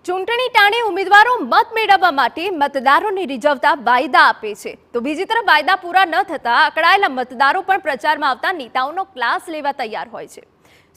ચૂંટણી ટાણે ઉમેદવારો મત મેળવવા માટે મતદારોને રીઝવતા વાયદા આપે છે, તો બીજી તરફ વાયદા પૂરા ન થતા અકળાયેલા મતદારો પણ પ્રચારમાં આવતા નેતાઓનો ક્લાસ લેવા તૈયાર હોય છે.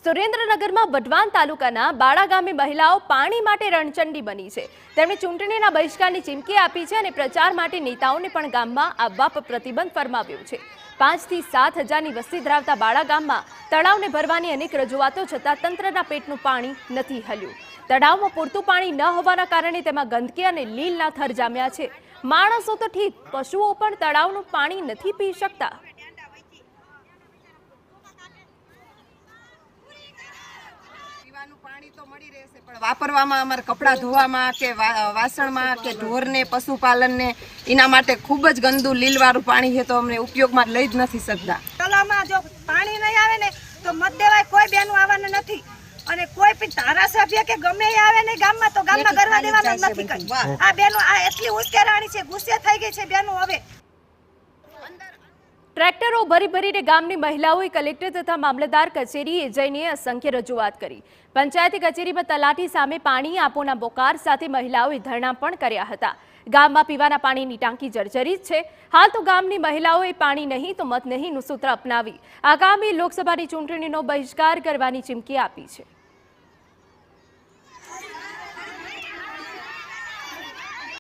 સુરેન્દ્રનગરમાં વઢવાણ તાલુકાના બાળા ગામે મહિલાઓ પાણી માટે રણચંડી બની છે. તેમણે ચૂંટણીના બહિષ્કારની ચીમકી આપી છે અને પ્રચાર માટે નેતાઓને પણ ગામમાં આવવા પર પ્રતિબંધ ફરમાવ્યો છે. 5 થી 7 હજારની વસ્તી ધરાવતા બાળા ગામમાં તળાવને ભરવાની અનેક રજૂઆતો છતાં તંત્રના પેટનું પાણી નથી હલ્યું. તળાવમાં પૂરતું પાણી ન હોવાના કારણે તેમાં ગંદકી અને લીલના થર જામ્યા છે. માણસો તો ઠીક, પશુઓ પણ તળાવનું પાણી નથી પી શકતા. પાણી તો મળી રહેશે, પણ વાપરવામાં અમારે કપડાં ધોવામાં કે વાસણમાં કે ઢોરને પશુપાલનને એના માટે ખૂબ જ ગંદુ લીલવાળું પાણી છે, તો અમને ઉપયોગમાં લઈ જ નથી શકતા. તલાવમાં જો પાણી નહીં આવે ને તો મત દેવાય કોઈ બેનું આવવાનું નથી, અને કોઈ પણ ધારાસભ્ય કે ગમે એ આવે ને ગામમાં તો ગામમાં કરવા દેવાનું નથી કરી. આ બેનો આ એટલી ઉશ્કેરાણી છે, ગુસ્સે થઈ ગઈ છે બેનો. હવે ટ્રેક્ટરો ભરી ભરીને ગામની મહિલાઓએ કલેક્ટર તથા મામલતદાર કચેરીએ જઈને અસંખ્ય રજૂઆત કરી. પંચાયતી કચેરીમાં તલાટી સામે પાણી આપોના બોકાર સાથે મહિલાઓએ ધરણા પણ કર્યા હતા. ગામમાં પીવાના પાણીની ટાંકી જર્જરિત છે. હાલ તો ગામની મહિલાઓએ પાણી નહીં તો મત નહીંનું સૂત્ર અપનાવી આગામી લોકસભાની ચૂંટણીનો બહિષ્કાર કરવાની ચીમકી આપી છે.